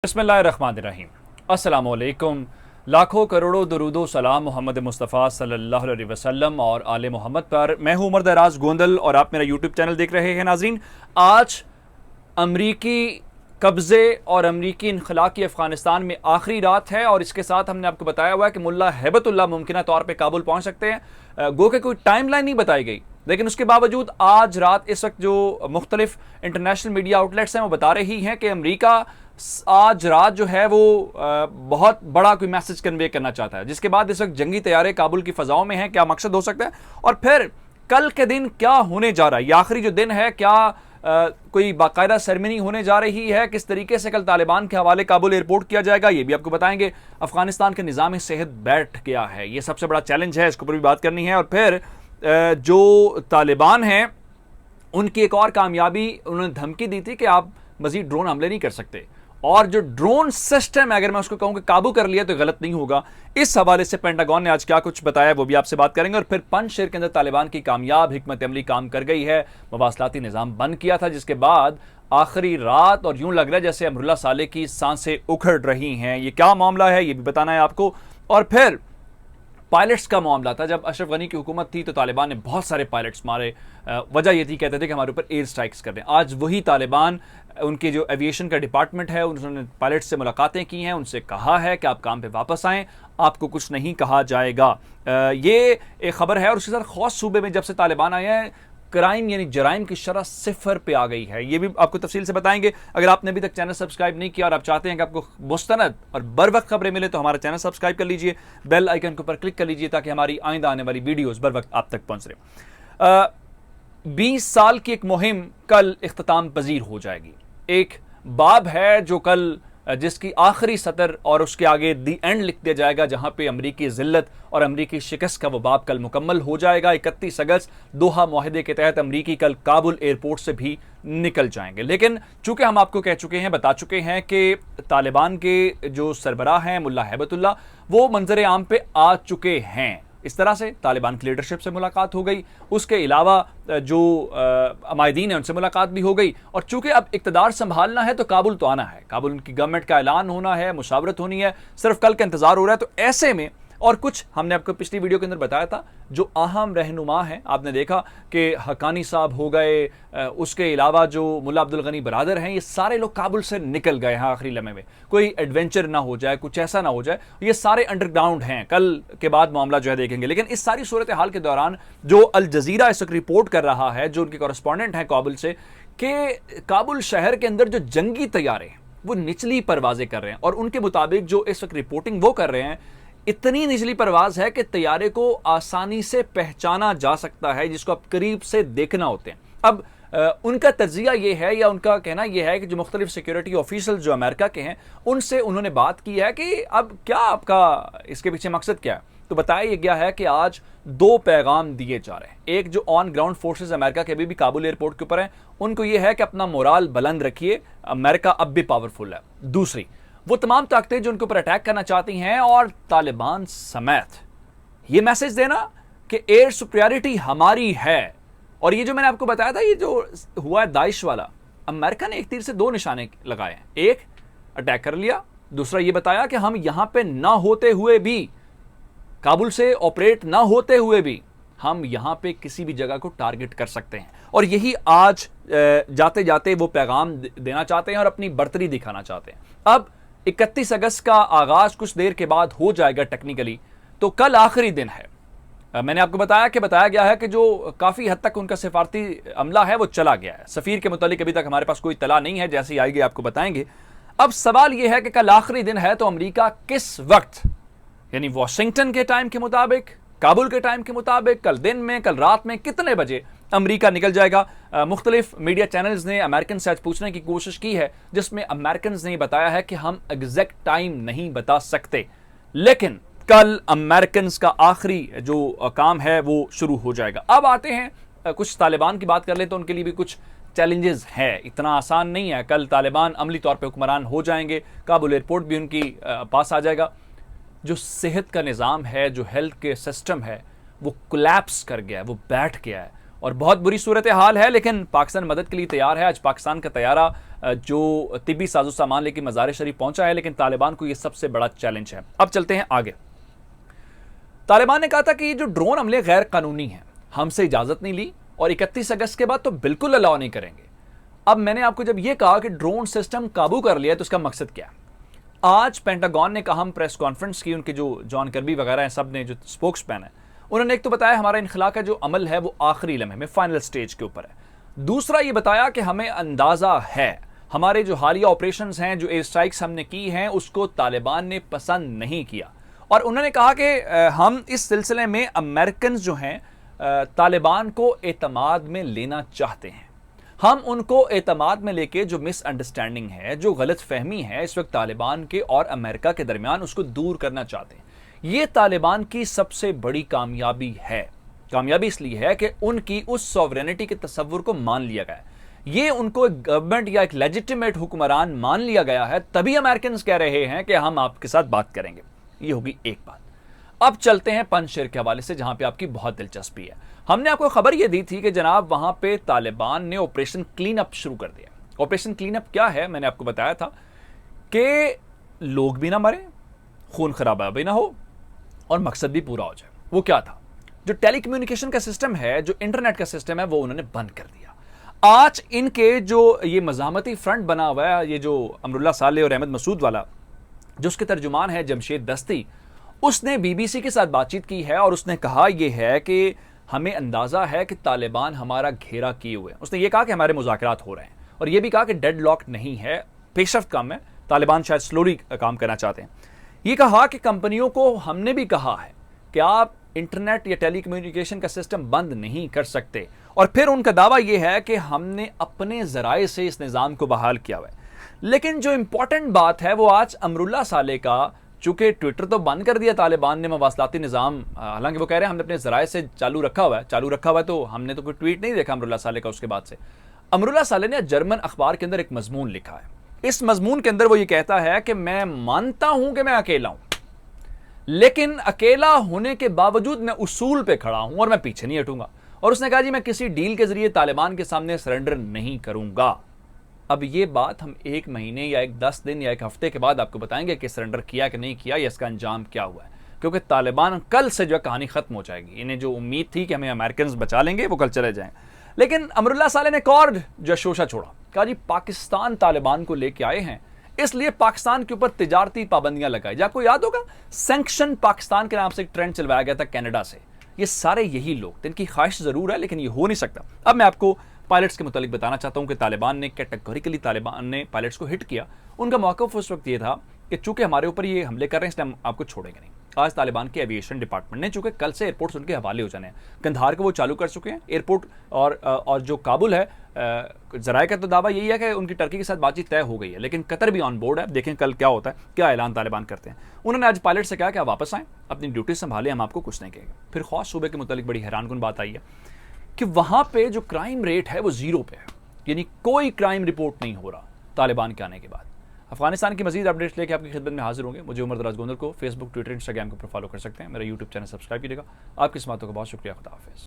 बिस्मिल्लाहिर्रहमानिर्रहीम। अस्सलामुअलैकुम। लाखों करोड़ों दरूदो सलाम मोहम्मद मुस्तफ़ा सल्लल्लाहु अलैहि वसल्लम और आले मोहम्मद पर। मैं हूं उमर दराज गोंदल और आप मेरा यूट्यूब चैनल देख रहे हैं। नाज़रीन, आज अमरीकी कब्ज़े और अमरीकी इनखला की अफ़गानिस्तान में आखिरी रात है और इसके साथ हमने आपको बताया हुआ है कि मुल्ला हैबतुल्लाह मुमकिन तौर पर काबुल पहुँच सकते हैं। गो के कोई टाइम लाइन नहीं बताई गई, लेकिन उसके बावजूद आज रात इस वक्त जो मुख्तलिफ इंटरनेशनल मीडिया आउटलेट्स हैं वो बता रही हैं कि अमरीका आज रात जो है वो बहुत बड़ा कोई मैसेज कन्वे करना चाहता है, जिसके बाद इस वक्त जंगी तैयारे काबुल की फ़ज़ाओं में हैं। क्या मकसद हो सकता है और फिर कल के दिन क्या होने जा रहा है, ये आखिरी जो दिन है, क्या कोई बाकायदा सेरेमनी होने जा रही है, किस तरीके से कल तालिबान के हवाले काबुल एयरपोर्ट किया जाएगा, ये भी आपको बताएंगे। अफगानिस्तान के निज़ाम सेहत बैठ गया है, ये सबसे बड़ा चैलेंज है, इसके ऊपर भी बात करनी है। और फिर जो तालिबान हैं उनकी एक और कामयाबी, उन्होंने धमकी दी थी कि आप मजीद ड्रोन हमले नहीं कर सकते, और जो ड्रोन सिस्टम है अगर मैं उसको कहूं कि काबू कर लिया तो गलत नहीं होगा। इस हवाले से पेंटागन ने आज क्या कुछ बताया वो भी आपसे बात करेंगे। और फिर पंजशेर के अंदर तालिबान की कामयाब हिकमत अमली काम कर गई है, मवासलाती निज़ाम बंद किया था, जिसके बाद आखिरी रात और यूं लग रहा है जैसे अमरुल्लाह साले की सांसें उखड़ रही हैं। ये क्या मामला है ये भी बताना है आपको। और फिर पायलट्स का मामला था, जब अशरफ गनी की हुकूमत थी तो तालिबान ने बहुत सारे पायलट्स मारे, वजह ये थी, कहते थे कि हमारे ऊपर एयर स्ट्राइक्स कर रहे हैं। आज वही तालिबान, उनके जो एविएशन का डिपार्टमेंट है, उन्होंने पायलट से मुलाकातें की हैं, उनसे कहा है कि आप काम पे वापस आएँ, आपको कुछ नहीं कहा जाएगा। ये एक खबर है। और उसके साथ खौस सूबे में जब से तालिबान आए हैं क्राइम यानी जराइम की शरह सिफर पे आ गई है, ये भी आपको तफसील से बताएंगे। अगर आपने अभी तक चैनल सब्सक्राइब नहीं किया और आप चाहते हैं कि आपको मुस्तनद और बर वक्त खबरें मिले तो हमारा चैनल सब्सक्राइब कर लीजिए, बेल आइकन के ऊपर क्लिक कर लीजिए ताकि हमारी आइंदा आने वाली वीडियोस बर वक्त आप तक पहुंच रहे। 20 साल की एक मुहिम कल इख्तिताम पजीर हो जाएगी। एक बाब है जो कल जिसकी आखिरी सतर और उसके आगे दी एंड लिख दिया जाएगा, जहां पे अमरीकी जिल्लत और अमरीकी शिकस्त का वो बाब कल मुकम्मल हो जाएगा। 31 अगस्त दोहा मुआहदे के तहत अमरीकी कल काबुल एयरपोर्ट से भी निकल जाएंगे। लेकिन चूंकि हम आपको कह चुके हैं, बता चुके हैं कि तालिबान के जो सरबराह हैं मुल्ला हैबतुल्लाह, वो मंजर आम पे आ चुके हैं। इस तरह से तालिबान की लीडरशिप से मुलाकात हो गई, उसके अलावा जो अमायदीन है उनसे मुलाकात भी हो गई। और चूंकि अब इक़्तिदार संभालना है तो काबुल तो आना है, काबुल की गवर्नमेंट का ऐलान होना है, मुशावरत होनी है, सिर्फ कल का इंतजार हो रहा है। तो ऐसे में और कुछ हमने आपको पिछली वीडियो के अंदर बताया था, जो अहम रहनुमा है, आपने देखा कि हकानी साहब हो गए, उसके अलावा जो मुल्ला अब्दुल गनी बरादर हैं, ये सारे लोग काबुल से निकल गए हैं आखिरी लम्हे में। कोई एडवेंचर ना हो जाए, कुछ ऐसा ना हो जाए, ये सारे अंडरग्राउंड हैं। कल के बाद मामला जो है देखेंगे। लेकिन इस सारी सूरत हाल के दौरान जो अल जजीरा इस वक्त रिपोर्ट कर रहा है, जो उनके कॉरेस्पॉन्डेंट हैं काबुल से, कि काबुल शहर के अंदर जो जंगी तैयारे वो निचली परवाजें कर रहे हैं। और उनके मुताबिक जो इस वक्त रिपोर्टिंग वो कर रहे हैं, इतनी निचली परवाज है कि तैयारे को आसानी से पहचाना जा सकता है, जिसको आप करीब से देखना होते हैं। अब उनका तज्जिया ये है, या उनका कहना यह है कि जो मुख्तलिफ सिक्योरिटी ऑफिसर जो अमेरिका के हैं, उनसे उन्होंने बात की है कि अब क्या आपका इसके पीछे मकसद क्या है। तो बताया गया है कि आज 2 पैगाम दिए जा रहे हैं। एक, जो ऑन ग्राउंड फोर्सेज अमेरिका के अभी भी काबुल एयरपोर्ट के ऊपर हैं, उनको यह है कि अपना मोराल बुलंद रखिए, अमेरिका अब भी पावरफुल है। दूसरी, वो तमाम ताकतें जो उनके ऊपर अटैक करना चाहती हैं और तालिबान समेत ये मैसेज देना कि एयर सुपरियरिटी हमारी है। और ये जो मैंने आपको बताया था, ये जो हुआ है दाइश वाला, अमेरिका ने एक तीर से 2 निशाने लगाए हैं। एक, अटैक कर लिया, दूसरा ये बताया कि हम यहां पे ना होते हुए भी, काबुल से ऑपरेट ना होते हुए भी, हम यहां पे किसी भी जगह को टारगेट कर सकते हैं। और यही आज जाते जाते वो पैगाम देना चाहते हैं और अपनी बर्तरी दिखाना चाहते हैं। अब 31 अगस्त का आगाज कुछ देर के बाद हो जाएगा टेक्निकली, तो कल आखिरी दिन है। मैंने आपको बताया गया है कि जो काफी हद तक उनका सिफारती अमला है वो चला गया है। सफीर के मुतालिक अभी तक हमारे पास कोई तला नहीं है, जैसे ही आएगी आपको बताएंगे। अब सवाल यह है कि कल आखिरी दिन है तो अमेरिका किस वक्त, यानी वॉशिंगटन के टाइम के मुताबिक, काबुल के टाइम के मुताबिक, कल दिन में, कल रात में कितने बजे अमेरिका निकल जाएगा। मुख्तलिफ मीडिया चैनल्स ने अमेरिकन से आज पूछने की कोशिश की है, जिसमें अमेरिकन ने बताया है कि हम एग्जैक्ट टाइम नहीं बता सकते, लेकिन कल अमेरिकन का आखिरी जो काम है वो शुरू हो जाएगा। अब आते हैं कुछ तालिबान की बात कर ले तो उनके लिए भी कुछ चैलेंजेस है, इतना आसान नहीं है। कल तालिबान अमली तौर पे हुक्मरान हो जाएंगे, काबुल एयरपोर्ट भी उनकी पास आ जाएगा। जो सेहत का निज़ाम है, जो हेल्थ के सिस्टम है, वो कोलैप्स कर गया है, वो बैठ गया है और बहुत बुरी सूरत हाल है। लेकिन पाकिस्तान मदद के लिए तैयार है। आज पाकिस्तान का तैयारा जो तिब्बी साजो सामान लेके मज़ार शरीफ पहुंचा है, लेकिन तालिबान को यह सबसे बड़ा चैलेंज है। अब चलते हैं आगे। तालिबान ने कहा था कि ये जो ड्रोन हमले गैर कानूनी हैं, हमसे इजाज़त नहीं ली और 31 अगस्त के बाद तो बिल्कुल अलाउ नहीं करेंगे। अब मैंने आपको जब यह कहा कि ड्रोन सिस्टम काबू कर लिया तो उसका मकसद क्या है? आज पेंटागन ने कहा, हम प्रेस कॉन्फ्रेंस की, उनके जो जॉन कर्बी वगैरह हैं, सब ने जो स्पोक्समैन है, उन्होंने एक तो बताया हमारा इनखला का जो अमल है वो आखिरी लम्हे में फाइनल स्टेज के ऊपर है। दूसरा ये बताया कि हमें अंदाज़ा है हमारे जो हालिया ऑपरेशंस हैं, जो एयर स्ट्राइक्स हमने की हैं, उसको तालिबान ने पसंद नहीं किया। और उन्होंने कहा कि हम इस सिलसिले में अमेरिकन जो हैं तालिबान को एतमाद में लेना चाहते हैं। हम उनको एतमाद में लेके जो मिसअंडरस्टैंडिंग है, जो गलत फहमी है इस वक्त तालिबान के और अमेरिका के दरमियान, उसको दूर करना चाहते हैं। ये तालिबान की सबसे बड़ी कामयाबी है। कामयाबी इसलिए है कि उनकी उस सॉवरेनिटी के तस्वुर को मान लिया गया है। ये उनको एक गवर्नमेंट या एक लेजिटिमेट हुक्मरान मान लिया गया है, तभी अमेरिकन कह रहे हैं कि हम आपके साथ बात करेंगे। ये होगी एक बात। अब चलते हैं पंजशेर के हवाले से, जहां पे आपकी बहुत दिलचस्पी है। हमने आपको खबर यह दी थी कि जनाब वहां पे तालिबान ने ऑपरेशन क्लीन अप शुरू कर दिया। ऑपरेशन क्लीन अप क्या है? मैंने आपको बताया था कि लोग भी ना मरे, खून खराबा भी ना हो और मकसद भी पूरा हो जाए। वो क्या था? जो टेलीकम्युनिकेशन का सिस्टम है, जो इंटरनेट का सिस्टम है, वो उन्होंने बंद कर दिया। आज इनके जो ये मज़ामती फ्रंट बना हुआ है, ये जो अमरुल्लाह साले और अहमद मसूद वाला, जो उसके तर्जुमान है जमशेद दस्ती, उसने बीबीसी के साथ बातचीत की है और उसने कहा यह है कि हमें अंदाज़ा है कि तालिबान हमारा घेरा किए हुए हैं। उसने ये कहा कि हमारे मुज़ाकरात हो रहे हैं और यह भी कहा कि डेडलॉक नहीं है, पेशरफ्त कम है, तालिबान शायद स्लोली काम करना चाहते हैं। ये कहा कि कंपनियों को हमने भी कहा है कि आप इंटरनेट या टेलीकम्युनिकेशन का सिस्टम बंद नहीं कर सकते। और फिर उनका दावा यह है कि हमने अपने ज़राए से इस निज़ाम को बहाल किया हुआ है। लेकिन जो इंपॉर्टेंट बात है वो आज अमरुल्लाह साले का, चूंकि ट्विटर तो बंद कर दिया तालिबान ने, मवासलाती निज़ाम, हालांकि वो कह रहे हैं हमने अपने ज़राए से चालू रखा हुआ है, तो हमने तो कोई ट्वीट नहीं देखा अमरुल्लाह साले का उसके बाद से। अमरुल्लाह साले ने जर्मन अखबार के अंदर एक मजमून लिखा है। इस मजमून के अंदर वो ये कहता है कि मैं मानता हूं कि मैं अकेला हूं, लेकिन अकेला होने के बावजूद मैं उसूल पे खड़ा हूं और मैं पीछे नहीं हटूंगा। और उसने कहा जी मैं किसी डील के जरिए तालिबान के सामने सरेंडर नहीं करूंगा। अब ये बात हम 1 महीने या 10 दिन या 1 हफ्ते के बाद आपको बताएंगे कि सरेंडर किया कि नहीं किया या इसका अंजाम क्या हुआ है, क्योंकि तालिबान कल से जो कहानी खत्म हो जाएगी। इन्हें जो उम्मीद थी कि हमें अमेरिकन बचा लेंगे, वो कल चले जाएं। लेकिन अमरुल्लाह साले ने एक और जशोशा छोड़ा, कहा जी पाकिस्तान तालिबान को लेके आए हैं, इसलिए पाकिस्तान के ऊपर तिजारती पाबंदियां लगाई जाए। आपको याद होगा सैंक्शन पाकिस्तान के नाम से एक ट्रेंड चलवाया गया था कनाडा से। ये सारे यही लोग, इनकी ख्वाहिश जरूर है लेकिन ये हो नहीं सकता। अब मैं आपको पायलट्स के मुतालिक बताना चाहता हूं कि तालिबान ने कैटेगोरिकली तालिबान ने पायलट्स को हिट किया। उनका मौक़िफ़ उस वक्त ये था कि चूंकि हमारे ऊपर ये हमले कर रहे हैं इसलिए हम आपको छोड़ेंगे नहीं। आज तालिबान के एविएशन डिपार्टमेंट ने, चूंकि कल से एयरपोर्ट्स उनके हवाले हो जाने हैं, कंधार को वो चालू कर चुके हैं एयरपोर्ट, और जो काबुल है, ज़राए का तो दावा यही है कि उनकी टर्की के साथ बातचीत तय हो गई है, लेकिन कतर भी ऑन बोर्ड है। देखें कल क्या होता है, क्या ऐलान तालिबान करते हैं। उन्होंने आज पायलट से कहा कि आप वापस आएँ, अपनी ड्यूटी संभालें, हम आपको कुछ नहीं कहेंगे। फिर ख्वास सूबे के मुतालिक बड़ी हैरानकुन बात आई है कि वहाँ पे जो क्राइम रेट है वो 0 पे है, यानी कोई क्राइम रिपोर्ट नहीं हो रहा तालिबान के आने के बाद। अफगानिस्तान की मजीद अपडेट्स लेके आपकी खिदमत में हाजिर होंगे। मुझे उमर दराज गोंदल को फेसबुक, ट्विटर, इंस्टाग्राम को फॉलो कर सकते हैं। मेरा यूट्यूब चैनल सब्सक्राइब कीजिएगा। आपकी इस बातों का बहुत शुक्रिया। खुदा हाफिज़।